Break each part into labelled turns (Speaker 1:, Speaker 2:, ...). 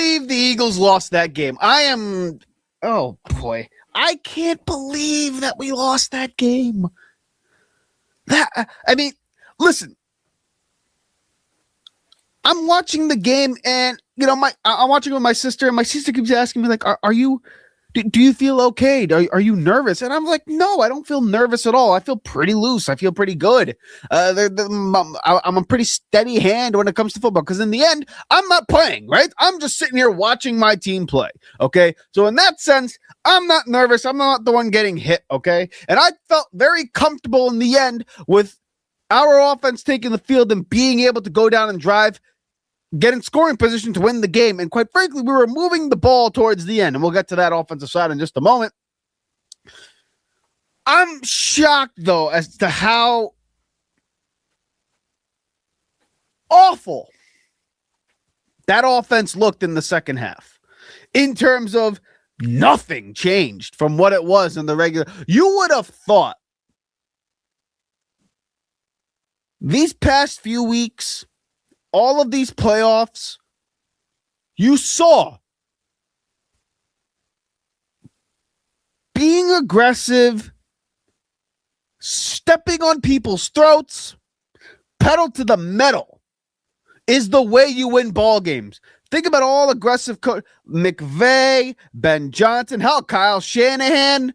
Speaker 1: believe the Eagles lost that game. Oh boy. I can't believe that we lost that game. Listen. I'm watching the game and, I'm watching with my sister and my sister keeps asking me like, are you, do you feel okay? Are you nervous? And I'm like, no, I don't feel nervous at all. I feel pretty loose. I feel pretty good. I'm a pretty steady hand when it comes to football because in the end, I'm not playing, right? I'm just sitting here watching my team play, okay? So in that sense, I'm not nervous. I'm not the one getting hit, okay? And I felt very comfortable in the end with our offense taking the field and being able to go down and drive, get in scoring position to win the game. And quite frankly, we were moving the ball towards the end. And we'll get to that offensive side in just a moment. I'm shocked, though, as to how awful that offense looked in the second half. In terms of nothing changed from what it was in the regular. You would have thought these past few weeks, all of these playoffs, you saw being aggressive, stepping on people's throats, pedal to the metal is the way you win ball games. Think about all aggressive McVay, Ben Johnson, hell, Kyle Shanahan.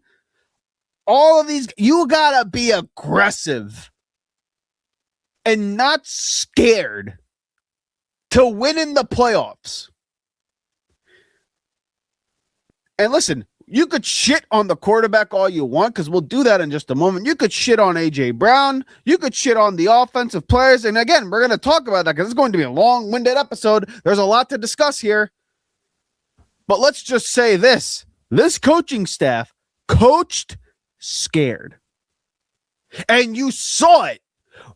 Speaker 1: All of these, you gotta be aggressive and not scared to win in the playoffs. And listen, you could shit on the quarterback all you want because we'll do that in just a moment. You could shit on A.J. Brown. You could shit on the offensive players. And again, we're going to talk about that because it's going to be a long-winded episode. There's a lot to discuss here. But let's just say this. This coaching staff coached scared. And you saw it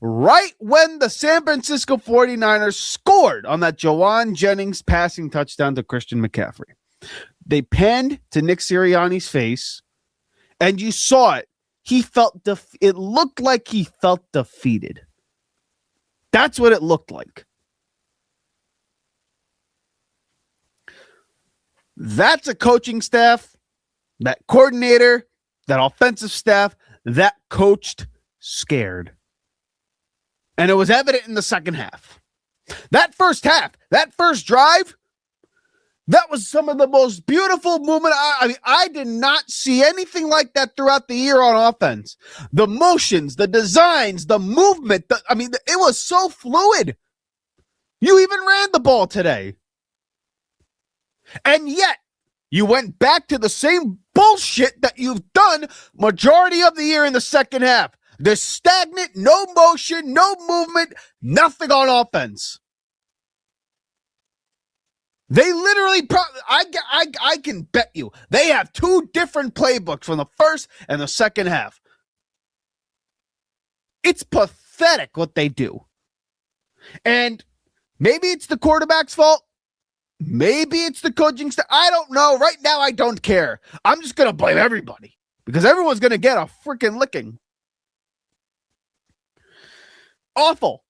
Speaker 1: right when the San Francisco 49ers scored on that Jawan Jennings passing touchdown to Christian McCaffrey. They panned to Nick Sirianni's face, and you saw it. He felt it looked like he felt defeated. That's what it looked like. That's a coaching staff, that coordinator, that offensive staff that coached scared. And it was evident in the second half. That first half, that first drive, that was some of the most beautiful movement. I did not see anything like that throughout the year on offense. The motions, the designs, the movement. It was so fluid. You even ran the ball today. And yet, you went back to the same bullshit that you've done majority of the year in the second half. The stagnant, no motion, no movement, nothing on offense. They literally, I can bet you, they have two different playbooks from the first and the second half. It's pathetic what they do. And maybe it's the quarterback's fault. Maybe it's the coaching staff. I don't know. Right now, I don't care. I'm just going to blame everybody because everyone's going to get a freaking licking. Awful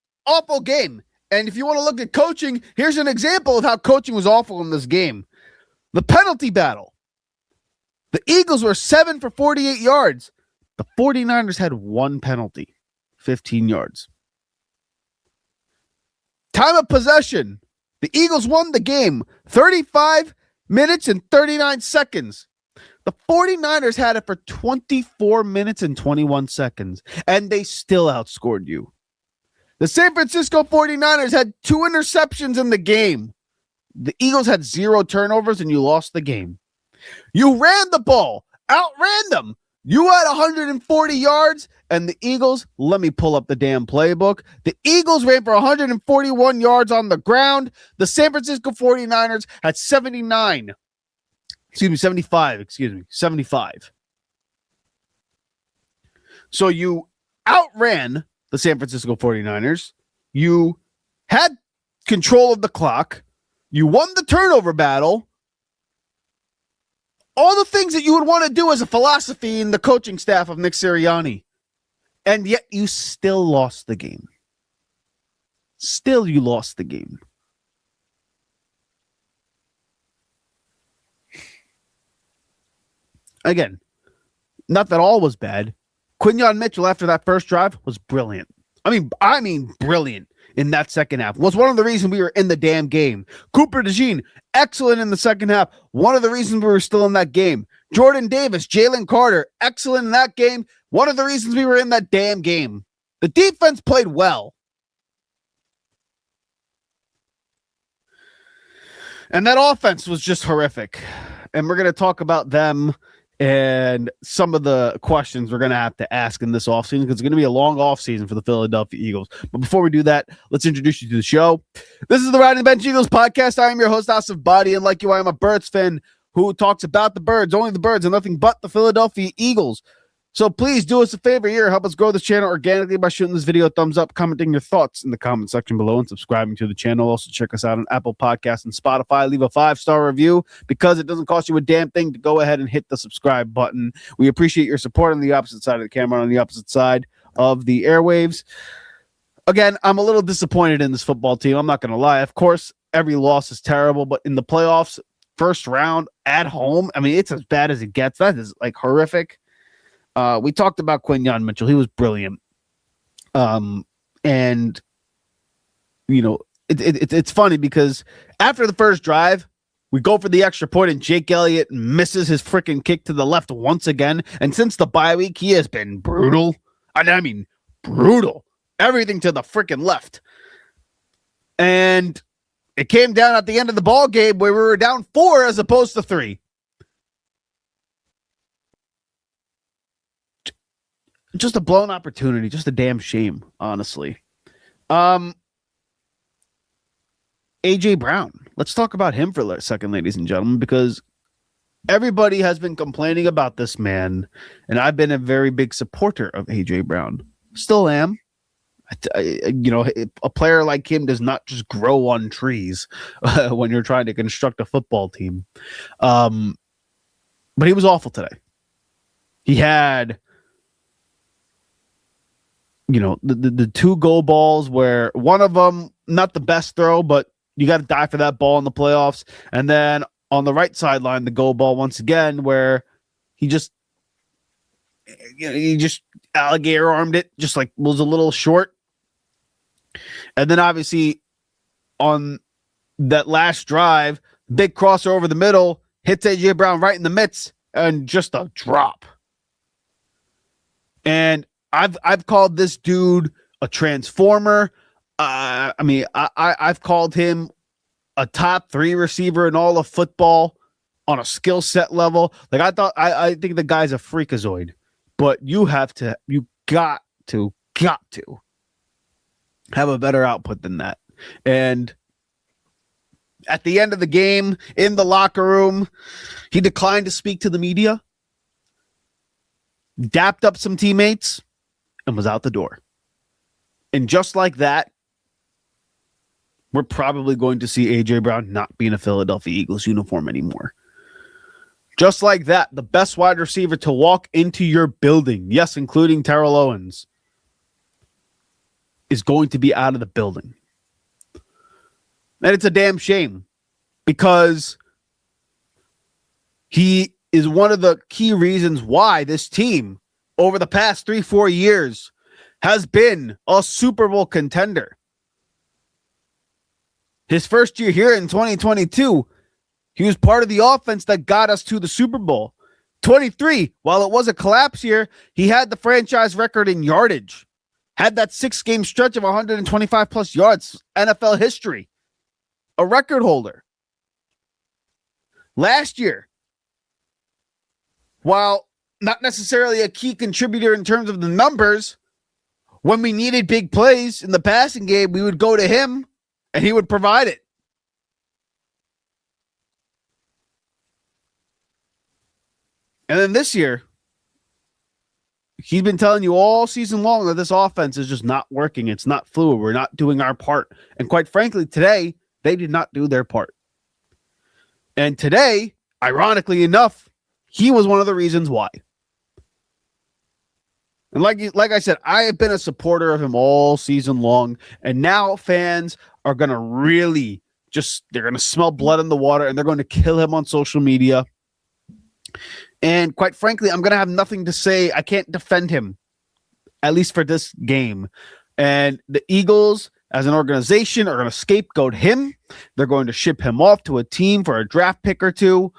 Speaker 1: game. And if you want to look at coaching, here's an example of how coaching was awful in this game. The penalty battle. The Eagles were 7 for 48 yards. The 49ers had one penalty, 15 yards. Time of possession. The Eagles won the game, 35 minutes and 39 seconds. The 49ers had it for 24 minutes and 21 seconds, and they still outscored you. The San Francisco 49ers had 2 interceptions in the game. The Eagles had 0 turnovers, and you lost the game. You ran the ball, outran them. You had 140 yards, and the Eagles, let me pull up the damn playbook. The Eagles ran for 141 yards on the ground. The San Francisco 49ers had 75. So you outran the San Francisco 49ers. You had control of the clock. You won the turnover battle. All the things that you would want to do as a philosophy in the coaching staff of Nick Sirianni. And yet you still lost the game. You lost the game. Again, not that all was bad. Quinyon Mitchell, after that first drive, was brilliant. I mean, brilliant in that second half. Was one of the reasons we were in the damn game. Cooper DeJean, excellent in the second half. One of the reasons we were still in that game. Jordan Davis, Jalen Carter, excellent in that game. One of the reasons we were in that damn game. The defense played well. And that offense was just horrific. And we're going to talk about them and some of the questions we're going to have to ask in this offseason, because it's going to be a long offseason for the Philadelphia Eagles. But before we do that, let's introduce you to the show. This is the Riding the Bench Eagles podcast. I am your host, Asif Badi, and like you, I am a Birds fan who talks about the Birds, only the Birds, and nothing but the Philadelphia Eagles. So please do us a favor here. Help us grow this channel organically by shooting this video a thumbs up, commenting your thoughts in the comment section below, and subscribing to the channel. Also, check us out on Apple Podcasts and Spotify. Leave a 5-star review because it doesn't cost you a damn thing to go ahead and hit the subscribe button. We appreciate your support on the opposite side of the camera, on the opposite side of the airwaves. Again, I'm a little disappointed in this football team. I'm not going to lie. Of course, every loss is terrible, but in the playoffs, first round at home, I mean, it's as bad as it gets. That is like horrific. We talked about Quinyon Mitchell. He was brilliant. And, you know, it's funny because after the first drive, we go for the extra point and Jake Elliott misses his freaking kick to the left once again. And since the bye week, he has been brutal. I mean, brutal. Everything to the freaking left. And it came down at the end of the ball game where we were down 4 as opposed to 3. Just a blown opportunity. Just a damn shame, honestly. AJ Brown. Let's talk about him for a second, ladies and gentlemen, because everybody has been complaining about this man, and I've been a very big supporter of AJ Brown. Still am. You know, a player like him does not just grow on trees when you're trying to construct a football team. But he was awful today. He had, you know, the 2 goal balls where one of them, not the best throw, but you got to die for that ball in the playoffs. And then on the right sideline, the goal ball once again, where he just alligator armed it, just like was a little short. And then obviously on that last drive, big crosser over the middle, hits AJ Brown right in the midst, and just a drop. And I've called this dude a transformer. I've called him a top 3 receiver in all of football on a skill set level. Like I think the guy's a freakazoid, but you got to have a better output than that. And at the end of the game, in the locker room, he declined to speak to the media, dapped up some teammates, and was out the door. And just like that, we're probably going to see A.J. Brown not be in a Philadelphia Eagles uniform anymore. Just like that, the best wide receiver to walk into your building, yes, including Terrell Owens, is going to be out of the building. And it's a damn shame because he is one of the key reasons why this team over the past 3-4 years has been a Super Bowl contender. His first year here in 2022, he was part of the offense that got us to the Super Bowl. 23, while it was a collapse year, he had the franchise record in yardage. Had that 6-game stretch of 125 plus yards, NFL history. A record holder. Last year, while not necessarily a key contributor in terms of the numbers, when we needed big plays in the passing game, we would go to him and he would provide it. And then this year, he's been telling you all season long that this offense is just not working. It's not fluid. We're not doing our part. And quite frankly, today, they did not do their part. And today, ironically enough, he was one of the reasons why. And like I said, I have been a supporter of him all season long. And now fans are going to really they're going to smell blood in the water and they're going to kill him on social media. And quite frankly, I'm going to have nothing to say. I can't defend him, at least for this game. And the Eagles, as an organization, are going to scapegoat him. They're going to ship him off to a team for a draft pick or two.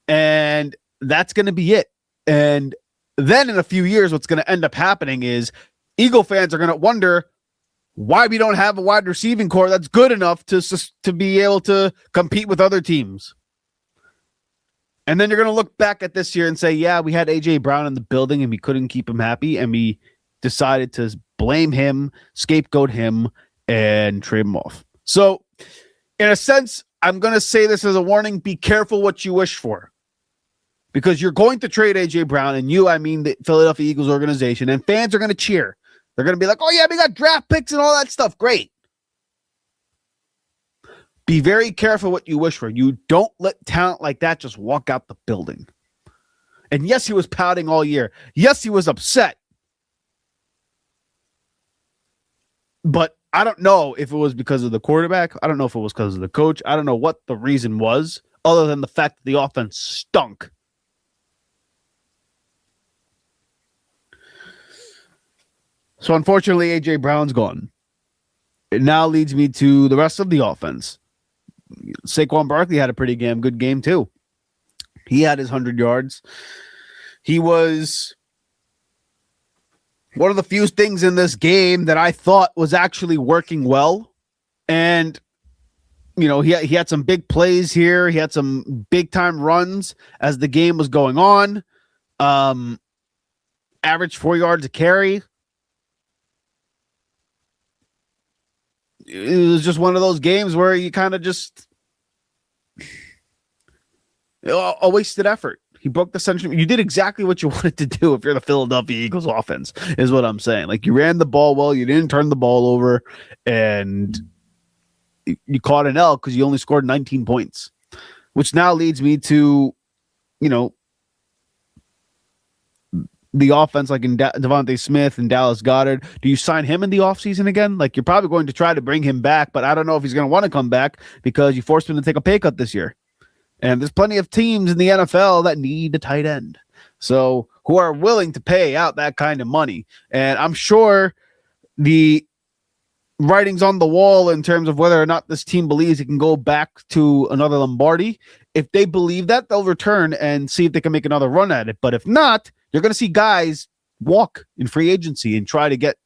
Speaker 1: And that's going to be it. And then in a few years, what's going to end up happening is Eagle fans are going to wonder why we don't have a wide receiving core that's good enough to be able to compete with other teams. And then you're going to look back at this year and say, yeah, we had A.J. Brown in the building and we couldn't keep him happy. And we decided to blame him, scapegoat him, and trade him off. So in a sense, I'm going to say this as a warning. Be careful what you wish for. Because you're going to trade A.J. Brown, and I mean the Philadelphia Eagles organization, and fans are going to cheer. They're going to be like, oh, yeah, we got draft picks and all that stuff. Great. Be very careful what you wish for. You don't let talent like that just walk out the building. And yes, he was pouting all year. Yes, he was upset. But I don't know if it was because of the quarterback. I don't know if it was because of the coach. I don't know what the reason was, other than the fact that the offense stunk. So unfortunately, A.J. Brown's gone. It now leads me to the rest of the offense. Saquon Barkley had a pretty damn good game too. He had his 100 yards. He was one of the few things in this game that I thought was actually working well. And, you know, he had some big plays here. He had some big time runs as the game was going on. Average 4 yards a carry. It was just one of those games where you kind of just a wasted effort. He broke the century. You did exactly what you wanted to do if you're the Philadelphia Eagles offense, is what I'm saying. Like, you ran the ball well, you didn't turn the ball over, and you caught an L because you only scored 19 points, which now leads me to, you know, the offense, like in Devontae Smith and Dallas Goedert. Do you sign him in the offseason again? Like, you're probably going to try to bring him back, but I don't know if he's going to want to come back because you forced him to take a pay cut this year. And there's plenty of teams in the NFL that need a tight end, so who are willing to pay out that kind of money. And I'm sure the writing's on the wall in terms of whether or not this team believes it can go back to another Lombardi. If they believe that, they'll return and see if they can make another run at it. But if not, you're going to see guys walk in free agency and try to get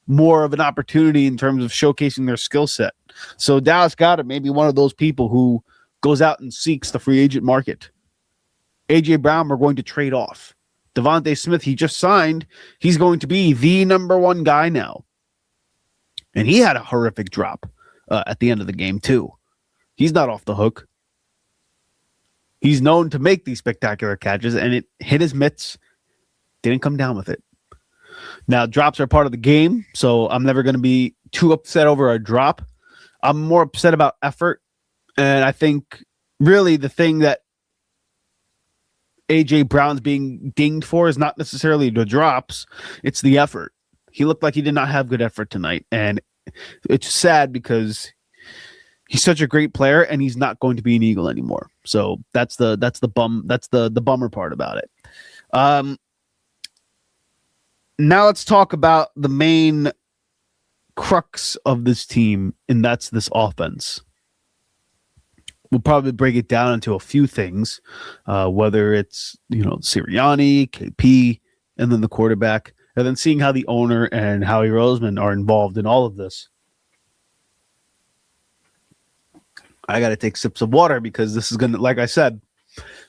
Speaker 1: more of an opportunity in terms of showcasing their skill set. So Dallas Goedert may be one of those people who goes out and seeks the free agent market. A.J. Brown, we're going to trade off. Devontae Smith, he just signed. He's going to be the number one guy now. And he had a horrific drop at the end of the game, too. He's not off the hook. He's known to make these spectacular catches, and it hit his mitts. Didn't come down with it. Now, drops are part of the game, so I'm never going to be too upset over a drop. I'm more upset about effort, and I think really the thing that A.J. Brown's being dinged for is not necessarily the drops, it's the effort. He looked like he did not have good effort tonight, and it's sad because he's such a great player, and he's not going to be an Eagle anymore. So that's the bummer part about it. Now let's talk about the main crux of this team, and that's this offense. We'll probably break it down into a few things, whether it's, Sirianni, KP, and then the quarterback, and then seeing how the owner and Howie Roseman are involved in all of this. I got to take sips of water because this is going to, like I said,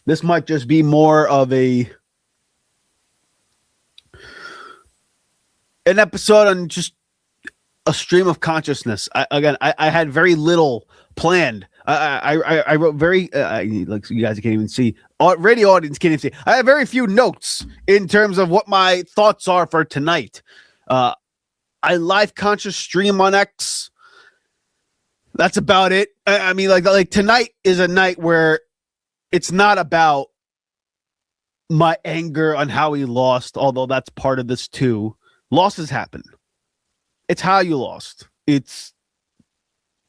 Speaker 1: this might just be more of an episode on just a stream of consciousness. I had very little planned. I wrote very, like you guys can't even see, radio audience can't even see. I have very few notes in terms of what my thoughts are for tonight. I live conscious stream on X. That's about it. I mean, like tonight is a night where it's not about my anger on how he lost, although that's part of this too. Losses happen. It's how you lost. It's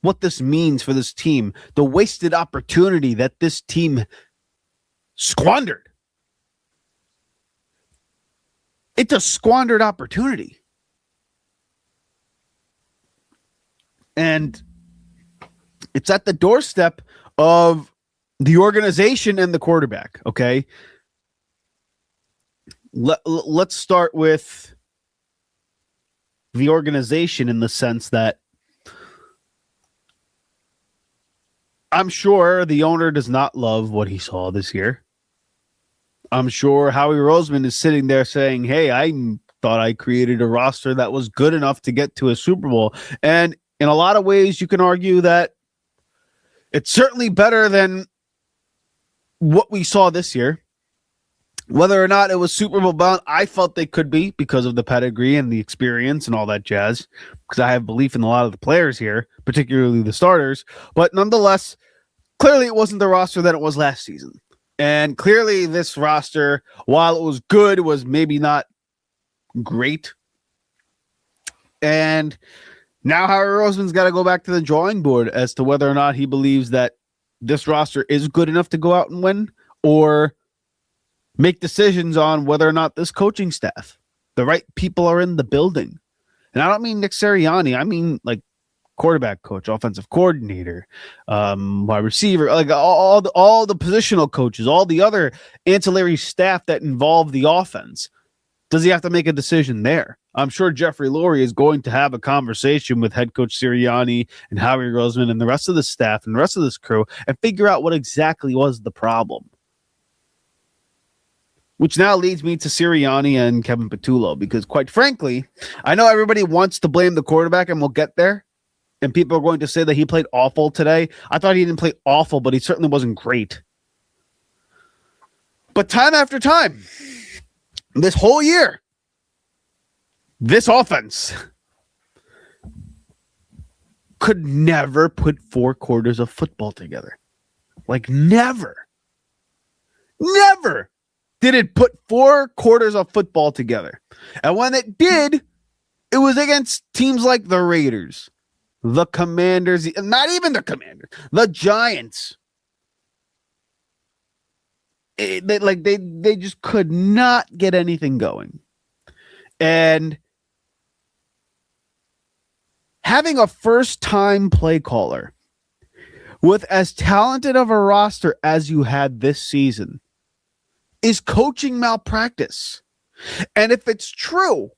Speaker 1: what this means for this team. The wasted opportunity that this team squandered. It's a squandered opportunity. And it's at the doorstep of the organization and the quarterback, okay? Let's start with the organization in the sense that I'm sure the owner does not love what he saw this year. I'm sure Howie Roseman is sitting there saying, hey, I thought I created a roster that was good enough to get to a Super Bowl. And in a lot of ways, you can argue that it's certainly better than what we saw this year. Whether or not it was Super Bowl bound, I felt they could be because of the pedigree and the experience and all that jazz, because I have belief in a lot of the players here, particularly the starters. But nonetheless, clearly it wasn't the roster that it was last season. And clearly this roster, while it was good, was maybe not great. And now Howie Roseman's got to go back to the drawing board as to whether or not he believes that this roster is good enough to go out and win, or make decisions on whether or not this coaching staff, the right people are in the building. And I don't mean Nick Sirianni. I mean like quarterback coach, offensive coordinator, wide receiver, like all the positional coaches, all the other ancillary staff that involve the offense. Does he have to make a decision there? I'm sure Jeffrey Lurie is going to have a conversation with head coach Sirianni and Howie Roseman and the rest of the staff and the rest of this crew and figure out what exactly was the problem. Which now leads me to Sirianni and Kevin Patullo, because quite frankly, I know everybody wants to blame the quarterback, and we'll get there. And people are going to say that he played awful today. I thought he didn't play awful, but he certainly wasn't great. But time after time, this whole year, this offense could never put 4 quarters of football together. Like never. Never did it put 4 quarters of football together. And when it did, it was against teams like the Raiders, the Commanders, not even the Commanders, the Giants. They just could not get anything going. And having a first-time play caller with as talented of a roster as you had this season is coaching malpractice. And if it's true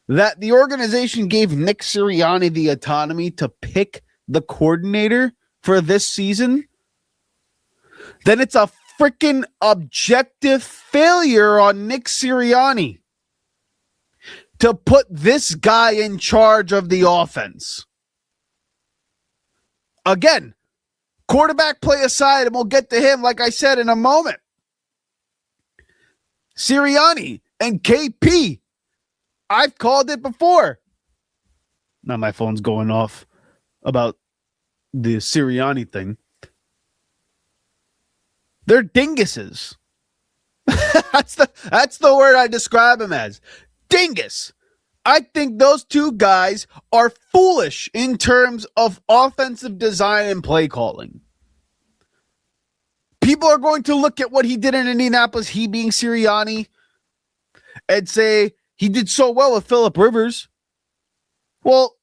Speaker 1: that the organization gave Nick Sirianni the autonomy to pick the coordinator for this season, then it's a freaking objective failure on Nick Sirianni to put this guy in charge of the offense. Again, quarterback play aside, and we'll get to him, like I said, in a moment. Sirianni and KP. I've called it before. Now my phone's going off about the Sirianni thing. They're dinguses. That's the word I describe him as. Dingus. I think those two guys are foolish in terms of offensive design and play calling. People are going to look at what he did in Indianapolis, he being Sirianni, and say he did so well with Phillip Rivers. Well,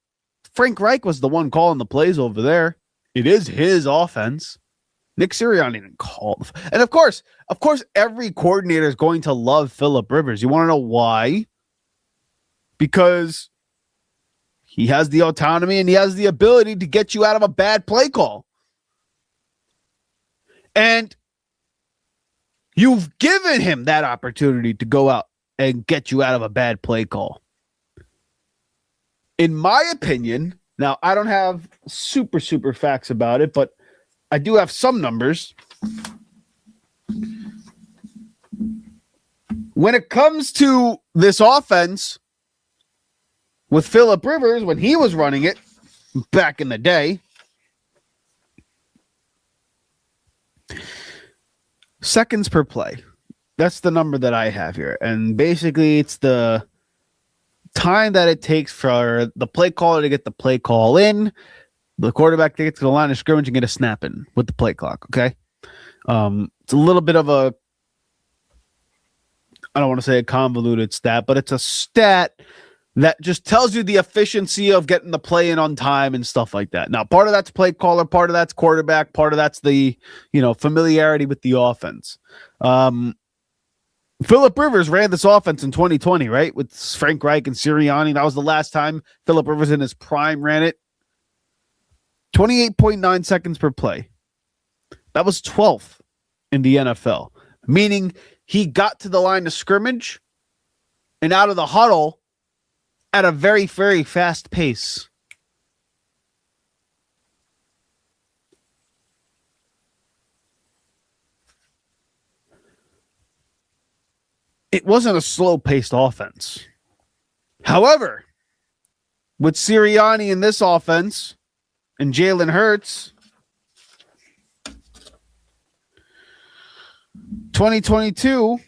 Speaker 1: Frank Reich was the one calling the plays over there. It is his offense. Nick Sirianni didn't call. And of course, every coordinator is going to love Phillip Rivers. You want to know why? Because he has the autonomy and he has the ability to get you out of a bad play call. And you've given him that opportunity to go out and get you out of a bad play call. In my opinion, now I don't have super facts about it, but I do have some numbers. When it comes to this offense with Phillip Rivers, when he was running it back in the day, seconds per play. That's the number that I have here. And basically, it's the time that it takes for the play caller to get the play call in, the quarterback to get to the line of scrimmage and get a snap in with the play clock, okay? It's a little bit of a I don't want to say a convoluted stat, but it's a stat that just tells you the efficiency of getting the play in on time and stuff like that. Now, part of that's play caller, part of that's quarterback, part of that's the, familiarity with the offense. Phillip Rivers ran this offense in 2020, right? With Frank Reich and Sirianni. That was the last time Phillip Rivers in his prime ran it. 28.9 seconds per play. That was 12th in the NFL, meaning he got to the line of scrimmage and out of the huddle at a very, very fast pace. It wasn't a slow-paced offense. However, with Sirianni in this offense and Jalen Hurts, 2022,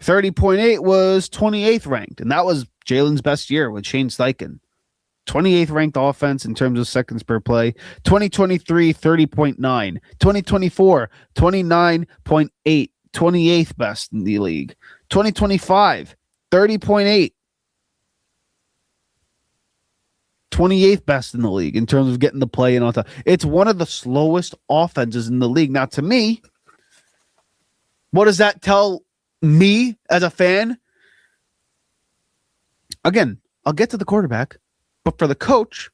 Speaker 1: 30.8 was 28th ranked, and that was Jalen's best year with Shane Steichen. 28th ranked offense in terms of seconds per play. 2023, 30.9. 2024, 29.8. 28th best in the league. 2025, 30.8. 28th best in the league in terms of getting the play in on time. It's one of the slowest offenses in the league. Now, to me, what does that tell me as a fan? Again, I'll get to the quarterback, but for the coach,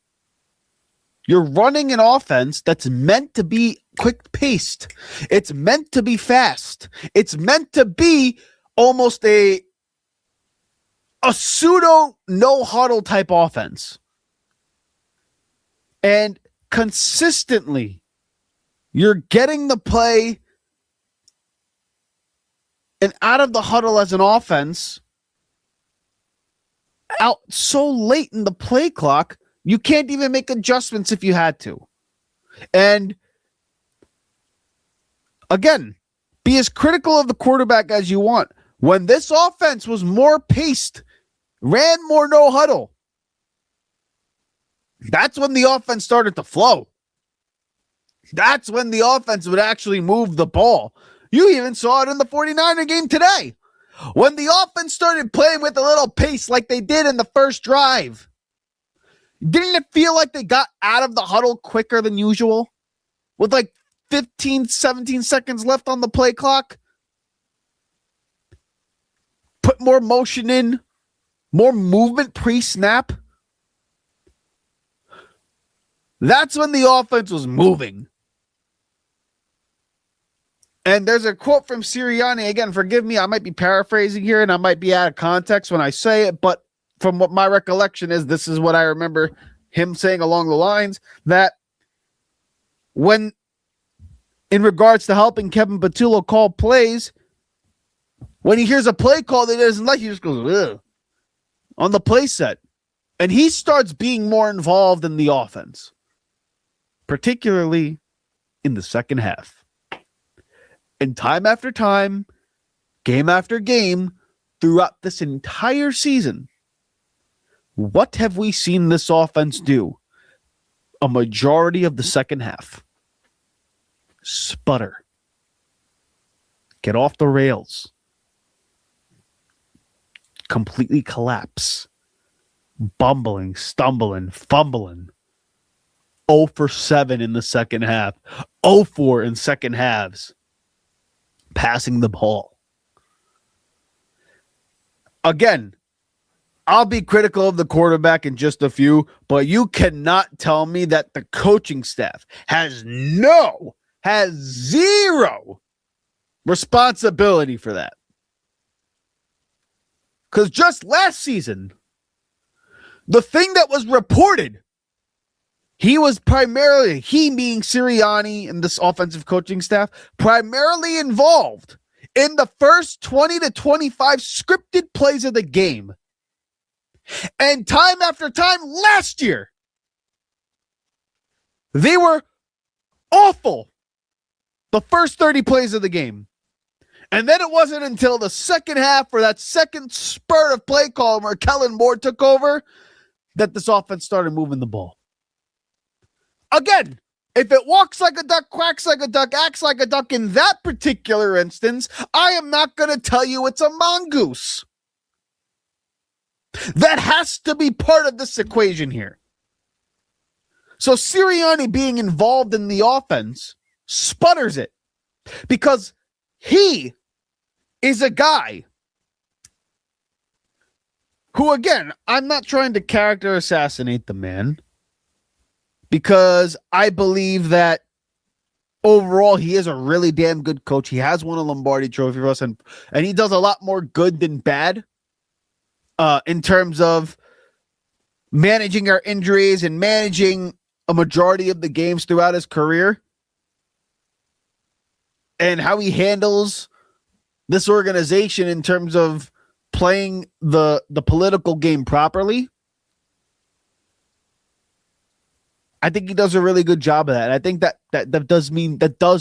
Speaker 1: you're running an offense that's meant to be quick-paced. It's meant to be fast. It's meant to be almost a pseudo no-huddle type offense. And consistently, you're getting the play and out of the huddle as an offense out so late in the play clock, you can't even make adjustments if you had to. And again, be as critical of the quarterback as you want. When this offense was more paced, ran more no huddle, that's when the offense started to flow. That's when the offense would actually move the ball. You even saw it in the 49er game today. When the offense started playing with a little pace like they did in the first drive, didn't it feel like they got out of the huddle quicker than usual? With like 15, 17 seconds left on the play clock? Put more motion in, more movement pre-snap. That's when the offense was moving. And there's a quote from Sirianni. Again, forgive me, I might be paraphrasing here and I might be out of context when I say it, but from what my recollection is, this is what I remember him saying along the lines that when, in regards to helping Kevin Patullo call plays, when he hears a play call that he doesn't like, he just goes, ugh, on the play set. And he starts being more involved in the offense, particularly in the second half. And time after time, game after game, throughout this entire season, what have we seen this offense do? A majority of the second half. Sputter. Get off the rails. Completely collapse. Bumbling, stumbling, fumbling. 0 for 7 in the second half. 0 for in second halves. Passing the ball. Again, I'll be critical of the quarterback in just a few, but you cannot tell me that the coaching staff has zero responsibility for that. Because just last season, the thing that was reported, he being Sirianni and this offensive coaching staff, primarily involved in the first 20 to 25 scripted plays of the game. And time after time last year, they were awful the first 30 plays of the game. And then it wasn't until the second half or that second spurt of play call where Kellen Moore took over that this offense started moving the ball. Again, If it walks like a duck, quacks like a duck, acts like a duck in that particular instance, I am not going to tell you it's a mongoose. That has to be part of this equation here. So Sirianni being involved in the offense sputters it because he is a guy who, again, I'm not trying to character assassinate the man because I believe that overall he is a really damn good coach. He has won a Lombardi Trophy for us, and he does a lot more good than bad in terms of managing our injuries and managing a majority of the games throughout his career and how he handles this organization in terms of playing the political game properly. I think he does a really good job of that. I think that does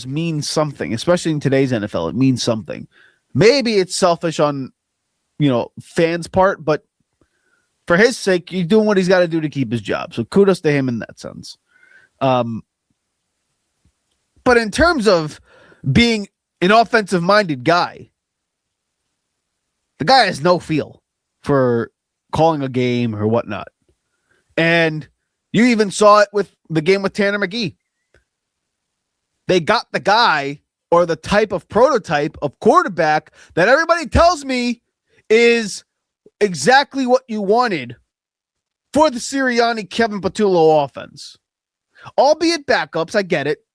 Speaker 1: mean something, especially in today's NFL. It means something. Maybe it's selfish on, fans' part, but for his sake, he's doing what he's got to do to keep his job. So kudos to him in that sense. But in terms of being an offensive-minded guy, the guy has no feel for calling a game or whatnot. And you even saw it with the game with Tanner McGee. They got the guy or the type of prototype of quarterback that everybody tells me is exactly what you wanted for the Sirianni Kevin Patullo offense. Albeit backups, I get it.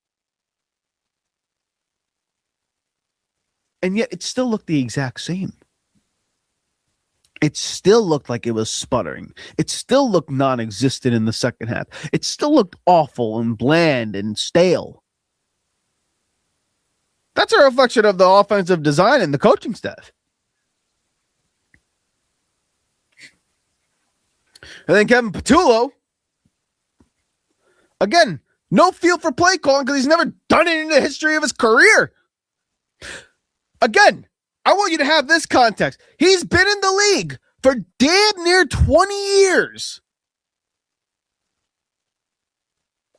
Speaker 1: And yet it still looked the exact same. It still looked like it was sputtering. It still looked non-existent in the second half. It still looked awful and bland and stale. That's a reflection of the offensive design and the coaching staff. And then Kevin Patullo, again, no feel for play calling because he's never done it in the history of his career. Again, I want you to have this context. He's been in the league for damn near 20 years.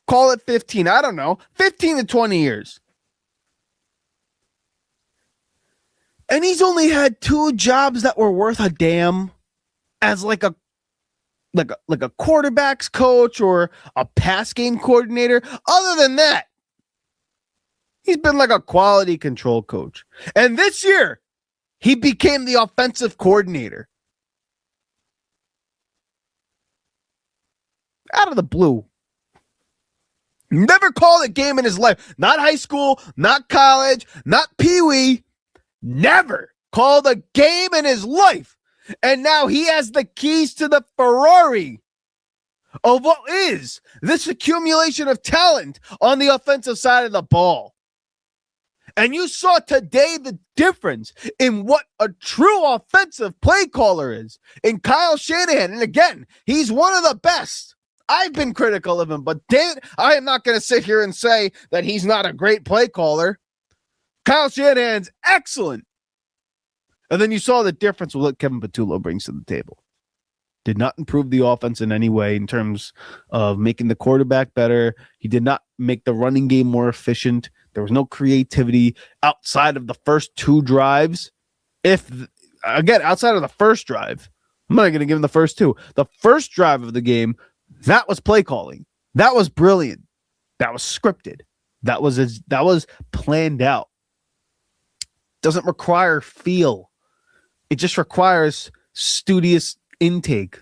Speaker 1: Call it 15. I don't know. 15 to 20 years. And he's only had 2 jobs that were worth a damn as like a quarterback's coach or a pass game coordinator. Other than that, he's been like a quality control coach. And this year, he became the offensive coordinator. Out of the blue. Never called a game in his life. Not high school, not college, not Pee-wee. Never called a game in his life. And now he has the keys to the Ferrari of what is this accumulation of talent on the offensive side of the ball. And you saw today the difference in what a true offensive play caller is in Kyle Shanahan. And again, he's one of the best. I've been critical of him, but I am not going to sit here and say that he's not a great play caller. Kyle Shanahan's excellent. And then you saw the difference with what Kevin Patullo brings to the table. Did not improve the offense in any way in terms of making the quarterback better. He did not make the running game more efficient. There was no creativity outside of the first 2 drives. Outside of the first drive, I'm not going to give him the first 2. The first drive of the game, that was play calling. That was brilliant. That was scripted. That was planned out. Doesn't require feel. It just requires studious intake.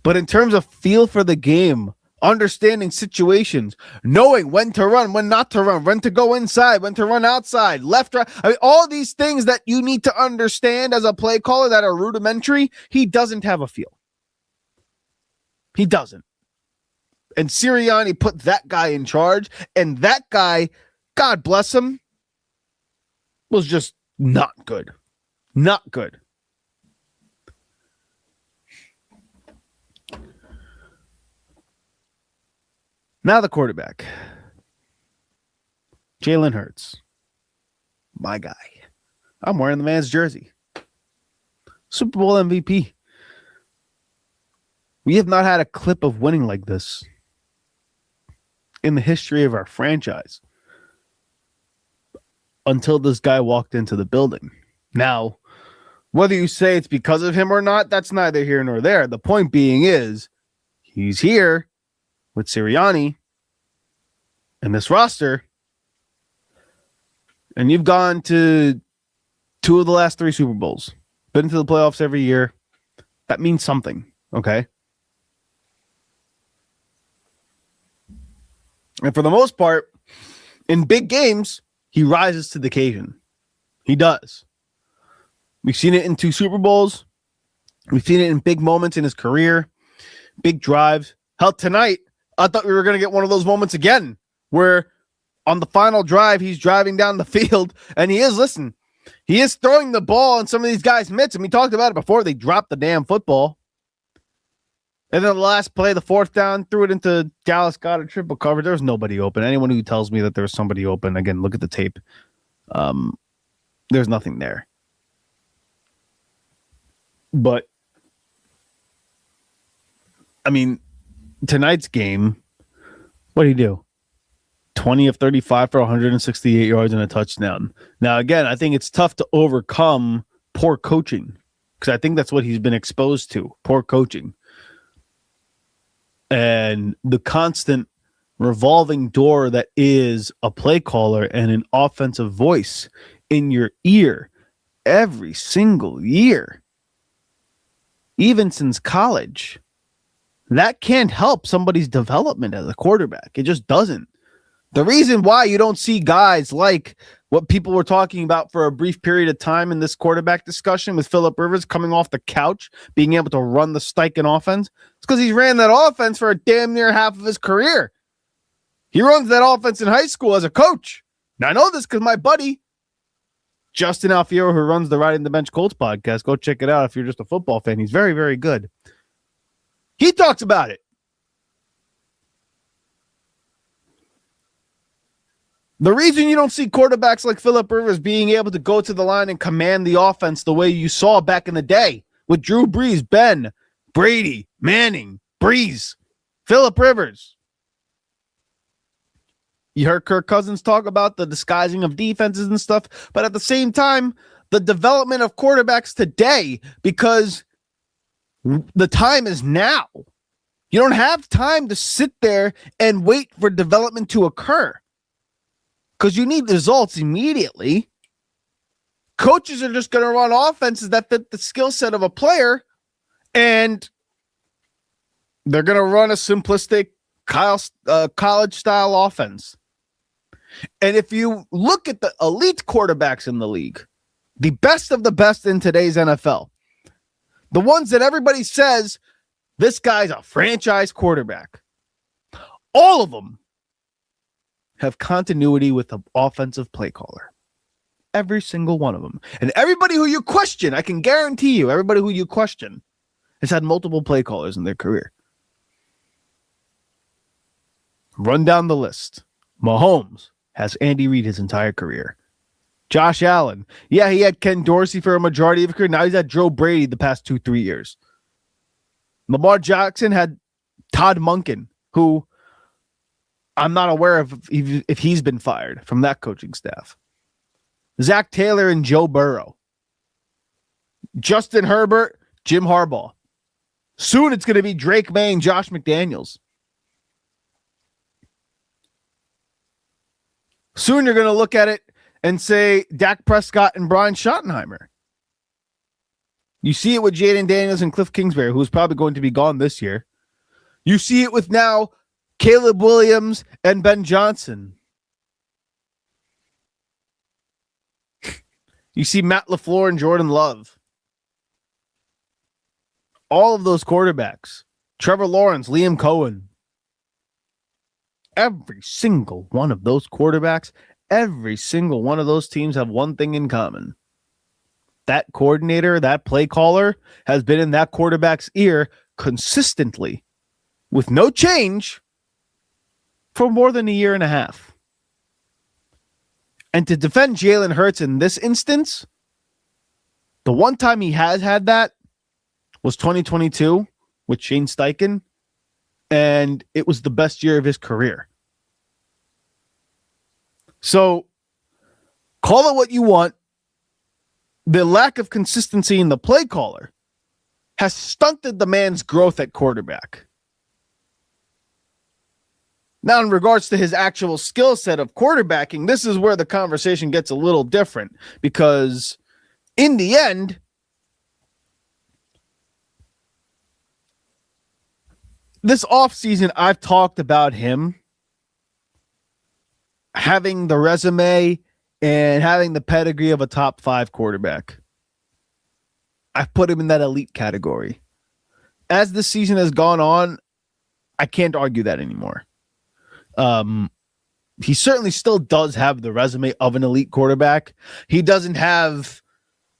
Speaker 1: But in terms of feel for the game, understanding situations, knowing when to run, when not to run, when to go inside, when to run outside, left, right. I mean, all these things that you need to understand as a play caller that are rudimentary, he doesn't have a feel. He doesn't. And Sirianni put that guy in charge, and that guy, God bless him, was just not good. Not good. Now the quarterback. Jalen Hurts. My guy. I'm wearing the man's jersey. Super Bowl MVP. We have not had a clip of winning like this in the history of our franchise until this guy walked into the building. Now, whether you say it's because of him or not, that's neither here nor there. The point being is he's here with Sirianni and this roster, and you've gone to 2 of the last 3 Super Bowls, been to the playoffs every year. That means something, okay? And for the most part, in big games, he rises to the occasion. He does. We've seen it in 2 Super Bowls. We've seen it in big moments in his career, big drives. Hell, tonight, I thought we were going to get one of those moments again, where on the final drive, he's driving down the field, and he is throwing the ball in some of these guys' mitts, and we talked about it before. They dropped the damn football. And then the last play, the 4th down, threw it into Dallas, got a triple cover. There was nobody open. Anyone who tells me that there was somebody open, again, look at the tape. There's nothing there. But, I mean, tonight's game, what did he do? 20 of 35 for 168 yards and a touchdown. Now, again, I think it's tough to overcome poor coaching because I think that's what he's been exposed to, poor coaching. And the constant revolving door that is a play caller and an offensive voice in your ear every single year, even since college, that can't help somebody's development as a quarterback. It just doesn't. The reason why you don't see guys like what people were talking about for a brief period of time in this quarterback discussion with Phillip Rivers coming off the couch, being able to run the Steichen offense, it's because he's ran that offense for a damn near half of his career. He runs that offense in high school as a coach. Now, I know this because my buddy, Justin Alfiero, who runs the Riding the Bench Colts podcast, go check it out if you're just a football fan. He's very, very good. He talks about it. The reason you don't see quarterbacks like Phillip Rivers being able to go to the line and command the offense the way you saw back in the day with Drew Brees, Ben, Brady, Manning, Brees, Phillip Rivers. You heard Kirk Cousins talk about the disguising of defenses and stuff, but at the same time, the development of quarterbacks today, because the time is now. You don't have time to sit there and wait for development to occur because you need results immediately. Coaches are just going to run offenses that fit the skill set of a player, and they're going to run a simplistic college-style offense. And if you look at the elite quarterbacks in the league, the best of the best in today's NFL, the ones that everybody says, this guy's a franchise quarterback, all of them have continuity with the offensive play caller. Every single one of them. And everybody who you question, I can guarantee you, everybody who you question has had multiple play callers in their career. Run down the list. Mahomes has Andy Reid his entire career. Josh Allen. Yeah, he had Ken Dorsey for a majority of his career. Now he's had Joe Brady the past 2-3 years. Lamar Jackson had Todd Monken, who I'm not aware of if he's been fired from that coaching staff. Zach Taylor and Joe Burrow. Justin Herbert, Jim Harbaugh. Soon it's going to be Drake May and Josh McDaniels. Soon you're going to look at it and say Dak Prescott and Brian Schottenheimer. You see it with Jaden Daniels and Cliff Kingsbury, who's probably going to be gone this year. You see it with now Caleb Williams and Ben Johnson. You see Matt LaFleur and Jordan Love. All of those quarterbacks. Trevor Lawrence, Liam Cohen. Every single one of those quarterbacks, every single one of those teams have one thing in common. That coordinator, that play caller has been in that quarterback's ear consistently with no change for more than a year and a half. And to defend Jalen Hurts in this instance, the one time he has had that was 2022 with Shane Steichen, and it was the best year of his career. So call it what you want. The lack of consistency in the play caller has stunted the man's growth at quarterback. Now, in regards to his actual skill set of quarterbacking, this is where the conversation gets a little different, because in the end, this offseason, I've talked about him having the resume and having the pedigree of a top 5 quarterback. I've put him in that elite category. As the season has gone on, I can't argue that anymore. He certainly still does have the resume of an elite quarterback. He doesn't have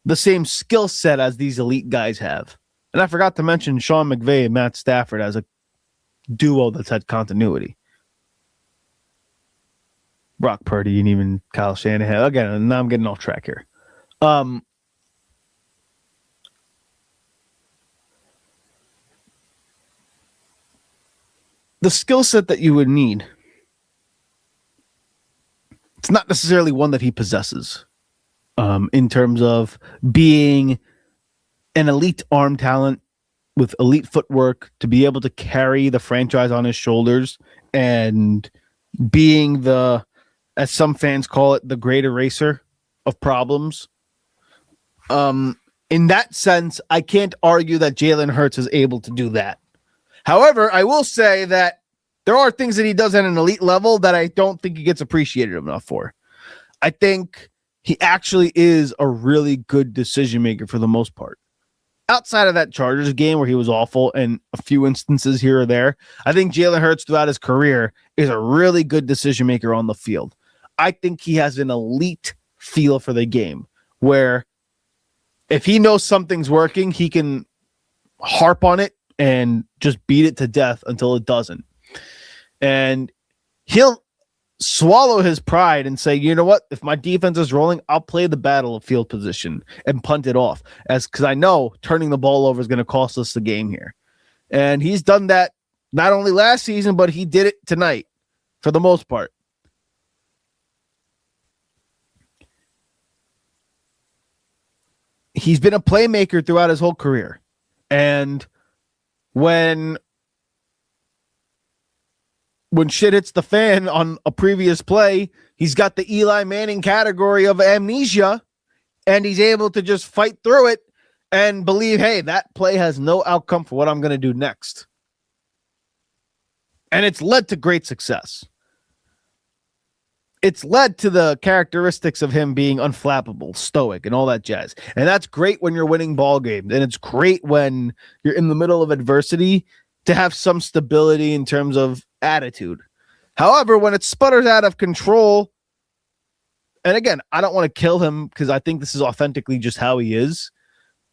Speaker 1: the same skill set as these elite guys have. And I forgot to mention Sean McVay and Matt Stafford as a duo that's had continuity. Brock Purdy and even Kyle Shanahan. Again, now I'm getting off track here. The skill set that you would need, it's not necessarily one that he possesses, in terms of being an elite arm talent with elite footwork to be able to carry the franchise on his shoulders and being the, as some fans call it, the great eraser of problems. In that sense, I can't argue that Jalen Hurts is able to do that. However, I will say that there are things that he does at an elite level that I don't think he gets appreciated enough for. I think he actually is a really good decision maker for the most part. Outside of that Chargers game where he was awful and a few instances here or there, I think Jalen Hurts throughout his career is a really good decision maker on the field. I think he has an elite feel for the game where if he knows something's working, he can harp on it and just beat it to death until it doesn't. And he'll swallow his pride and say, you know what? If my defense is rolling, I'll play the battle of field position and punt it off, because I know turning the ball over is going to cost us the game here. And he's done that not only last season, but he did it tonight for the most part. He's been a playmaker throughout his whole career. And when shit hits the fan on a previous play, he's got the Eli Manning category of amnesia, and he's able to just fight through it and believe, hey, that play has no outcome for what I'm going to do next. And it's led to great success. It's led to the characteristics of him being unflappable, stoic, and all that jazz. And that's great when you're winning ball games. And it's great when you're in the middle of adversity to have some stability in terms of attitude. However, when it sputters out of control, and again, I don't want to kill him because I think this is authentically just how he is.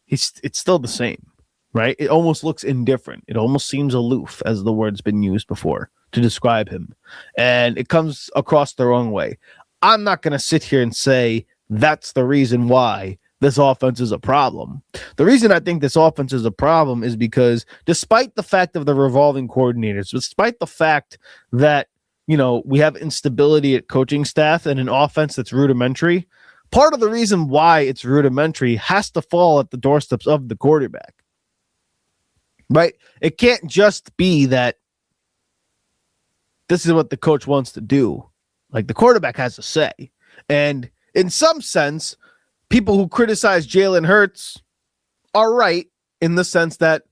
Speaker 1: It's still the same, right? It almost looks indifferent. It almost seems aloof, as the word's been used before to describe him. And it comes across the wrong way. I'm not going to sit here and say that's the reason why this offense is a problem. The reason I think this offense is a problem is because despite the fact of the revolving coordinators, despite the fact that, you know, we have instability at coaching staff and an offense that's rudimentary, part of the reason why it's rudimentary has to fall at the doorsteps of the quarterback, right? It can't just be that this is what the coach wants to do. Like, the quarterback has a say. And in some sense, people who criticize Jalen Hurts are right in the sense that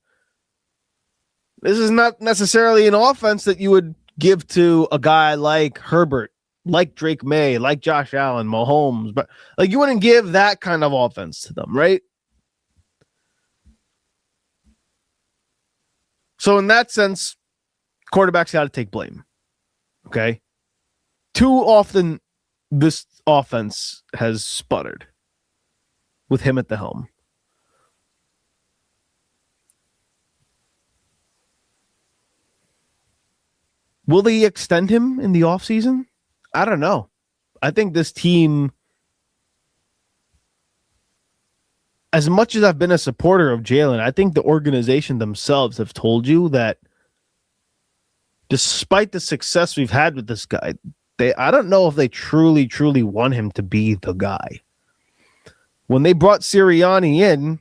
Speaker 1: this is not necessarily an offense that you would give to a guy like Herbert, like Drake May, like Josh Allen, Mahomes, but like you wouldn't give that kind of offense to them, right? So in that sense, quarterbacks got to take blame. Okay. Too often this offense has sputtered with him at the helm. Will they extend him in the offseason? I don't know. I think this team, as much as I've been a supporter of Jalen, I think the organization themselves have told you that despite the success we've had with this guy,
Speaker 2: I don't know if they truly, truly want him to be the guy. When they brought Sirianni in,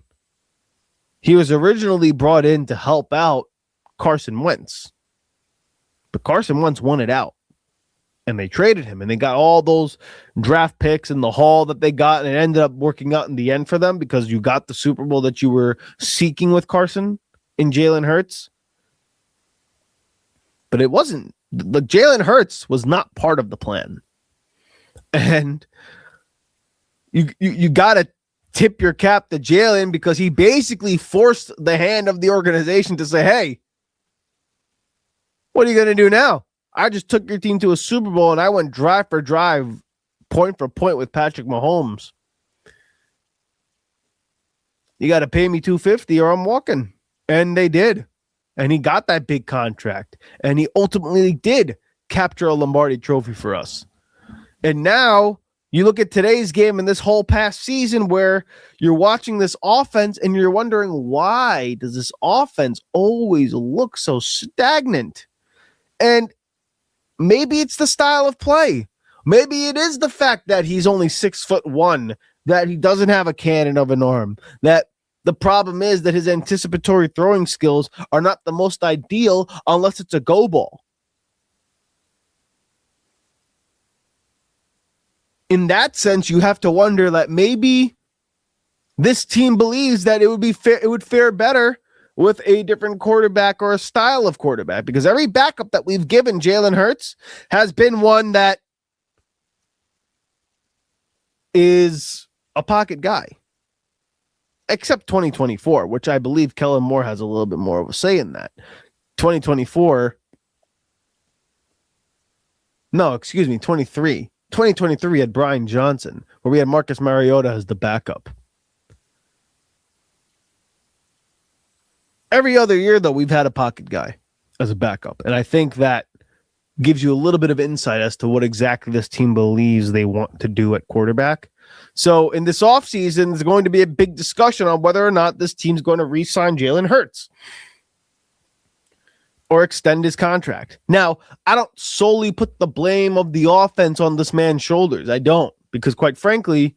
Speaker 2: he was originally brought in to help out Carson Wentz. But Carson Wentz wanted out. And they traded him. And they got all those draft picks in the haul that they got. And it ended up working out in the end for them because you got the Super Bowl that you were seeking with Carson in Jalen Hurts. But it wasn't. The Jalen Hurts was not part of the plan. And you got to tip your cap to Jalen because he basically forced the hand of the organization to say, hey, what are you going to do now? I just took your team to a Super Bowl and I went drive for drive, point for point with Patrick Mahomes. You got to pay me $250 or I'm walking. And they did. And he got that big contract. And he ultimately did capture a Lombardi trophy for us. And now you look at today's game and this whole past season where you're watching this offense and you're wondering, why does this offense always look so stagnant? And maybe it's the style of play. Maybe it is the fact that he's only 6'1", that he doesn't have a cannon of an arm, that the problem is that his anticipatory throwing skills are not the most ideal unless it's a go ball. In that sense, you have to wonder that maybe this team believes that it would fare better with a different quarterback or a style of quarterback, because every backup that we've given Jalen Hurts has been one that is a pocket guy, except 2024, which I believe Kellen Moore has a little bit more of a say in that. 2023. 2023 had Brian Johnson, where we had Marcus Mariota as the backup. Every other year, though, we've had a pocket guy as a backup. And I think that gives you a little bit of insight as to what exactly this team believes they want to do at quarterback. So in this offseason, there's going to be a big discussion on whether or not this team's going to re-sign Jalen Hurts or extend his contract. Now, I don't solely put the blame of the offense on this man's shoulders. I don't, because quite frankly,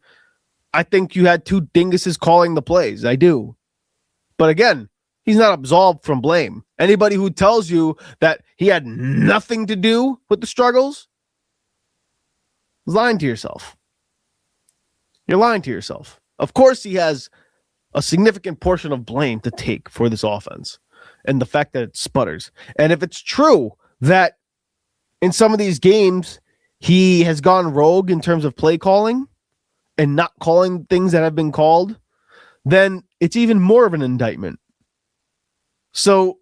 Speaker 2: I think you had two dinguses calling the plays. I do. But again, he's not absolved from blame. Anybody who tells you that he had nothing to do with the struggles is lying to yourself. You're lying to yourself. Of course, he has a significant portion of blame to take for this offense and the fact that it sputters. And if it's true that in some of these games he has gone rogue in terms of play calling and not calling things that have been called, then it's even more of an indictment. So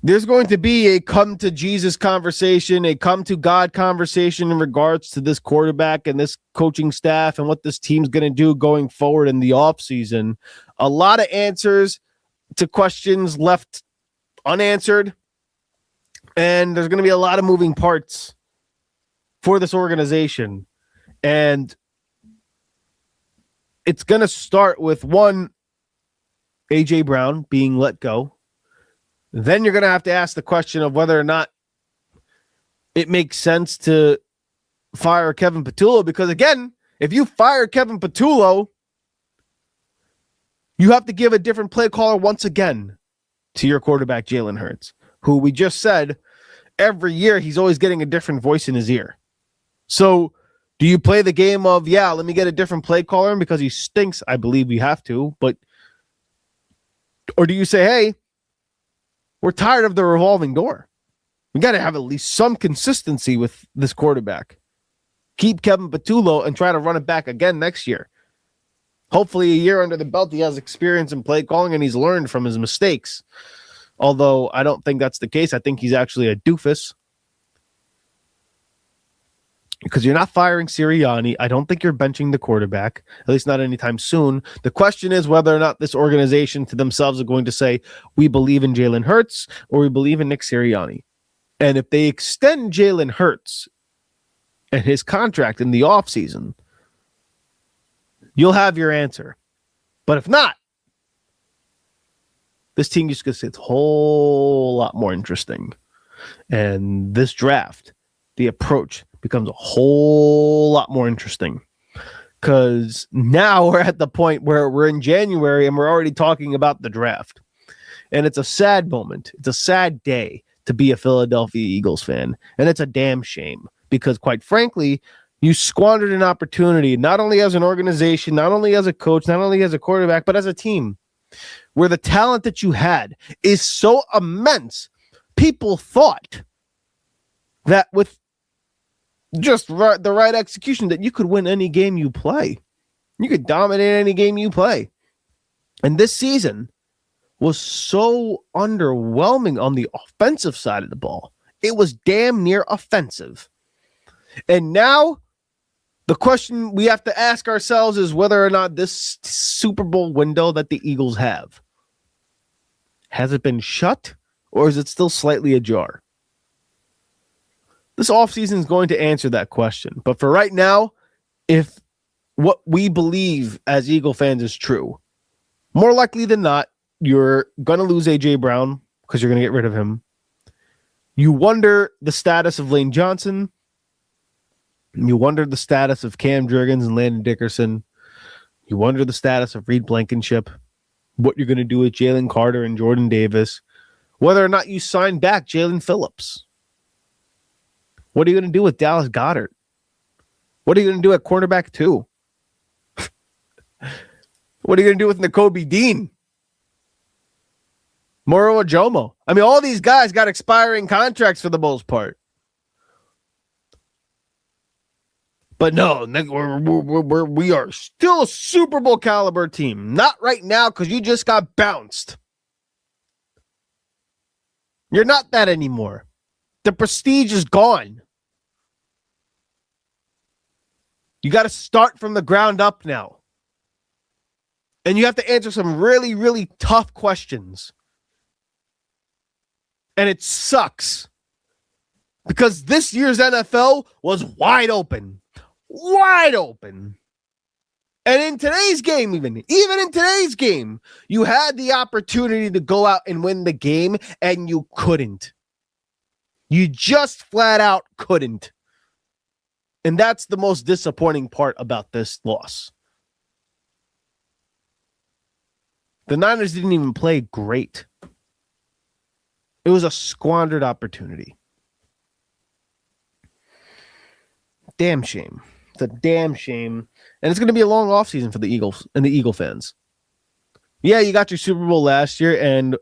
Speaker 2: there's going to be a come to Jesus conversation, a come to God conversation in regards to this quarterback and this coaching staff and what this team's going to do going forward in the offseason. A lot of answers to questions left unanswered, and there's going to be a lot of moving parts for this organization. And it's going to start with one, A.J. Brown being let go. Then you're going to have to ask the question of whether or not it makes sense to fire Kevin Patullo, because again, if you fire Kevin Patullo, you have to give a different play caller once again to your quarterback, Jalen Hurts, who we just said every year he's always getting a different voice in his ear. So do you play the game of, let me get a different play caller because he stinks? I believe we have to, or do you say, hey, we're tired of the revolving door. We got to have at least some consistency with this quarterback. Keep Kevin Patullo and try to run it back again next year. Hopefully a year under the belt, he has experience in play calling and he's learned from his mistakes. Although I don't think that's the case. I think he's actually a doofus. Because you're not firing Sirianni. I don't think you're benching the quarterback, at least not anytime soon. The question is whether or not this organization to themselves are going to say, we believe in Jalen Hurts or we believe in Nick Sirianni. And if they extend Jalen Hurts and his contract in the offseason, you'll have your answer. But if not, this team just gets a whole lot more interesting. And this draft, the approach becomes a whole lot more interesting. Because now we're at the point where we're in January and we're already talking about the draft. And it's a sad moment. It's a sad day to be a Philadelphia Eagles fan. And it's a damn shame because, quite frankly, you squandered an opportunity, not only as an organization, not only as a coach, not only as a quarterback, but as a team, where the talent that you had is so immense. People thought that with just the right execution that you could win any game you play. You could dominate any game you play. And this season was so underwhelming on the offensive side of the ball. It was damn near offensive. And now the question we have to ask ourselves is whether or not this Super Bowl window that the Eagles have, has it been shut or is it still slightly ajar? This offseason is going to answer that question. But for right now, if what we believe as Eagle fans is true, more likely than not, you're going to lose A.J. Brown because you're going to get rid of him. You wonder the status of Lane Johnson. You wonder the status of Cam Jurgens and Landon Dickerson. You wonder the status of Reed Blankenship. What you're going to do with Jalen Carter and Jordan Davis. Whether or not you sign back Jalen Phillips. What are you going to do with Dallas Goedert? What are you going to do at cornerback 2? What are you going to do with Nakobe Dean? Moro Ajomo? I mean, all these guys got expiring contracts for the most part. But no, we are still a Super Bowl caliber team. Not right now because you just got bounced. You're not that anymore. The prestige is gone. You got to start from the ground up now. And you have to answer some really, really tough questions. And it sucks. Because this year's NFL was wide open. Wide open. And in today's game, even in today's game, you had the opportunity to go out and win the game, and you couldn't. You just flat out couldn't. And that's the most disappointing part about this loss. The Niners didn't even play great. It was a squandered opportunity. Damn shame. It's a damn shame. And it's going to be a long offseason for the Eagles and the Eagle fans. Yeah, you got your Super Bowl last year, and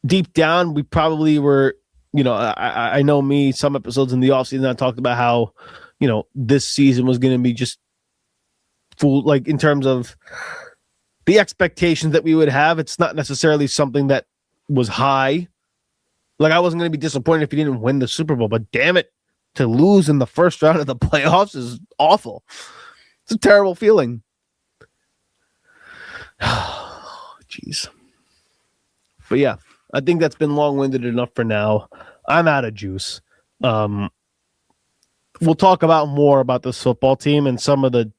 Speaker 2: deep down, we probably were, I know me, some episodes in the offseason, I talked about how, this season was going to be just full, like in terms of the expectations that we would have. It's not necessarily something that was high. Like, I wasn't going to be disappointed if he didn't win the Super Bowl, but damn it, to lose in the first round of the playoffs is awful. It's a terrible feeling. Jeez. But yeah, I think that's been long-winded enough for now. I'm out of juice. We'll talk about more about this football team and some of the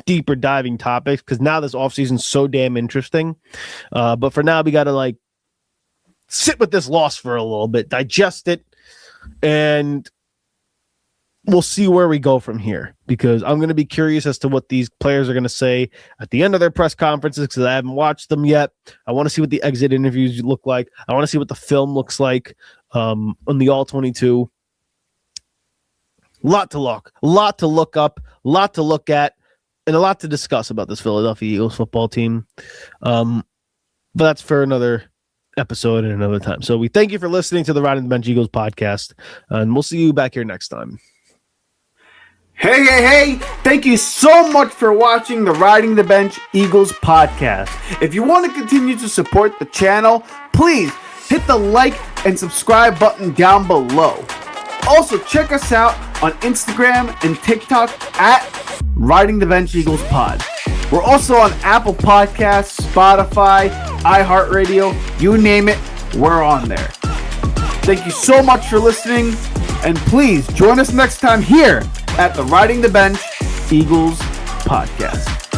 Speaker 2: deeper diving topics because now this offseason is so damn interesting. But for now, we got to sit with this loss for a little bit, digest it, and we'll see where we go from here because I'm going to be curious as to what these players are going to say at the end of their press conferences because I haven't watched them yet. I want to see what the exit interviews look like. I want to see what the film looks like on the All-22. A lot to look up, a lot to look at, and a lot to discuss about this Philadelphia Eagles football team. But that's for another episode and another time. So we thank you for listening to the Riding the Bench Eagles podcast, and we'll see you back here next time.
Speaker 1: Hey, thank you so much for watching the Riding the Bench Eagles podcast. If you want to continue to support the channel, please hit the like and subscribe button down below. Also, check us out on Instagram and TikTok at Riding the Bench Eagles Pod. We're also on Apple Podcasts, Spotify, iHeartRadio, you name it, we're on there. Thank you so much for listening, and please join us next time here at the Riding the Bench Eagles Podcast.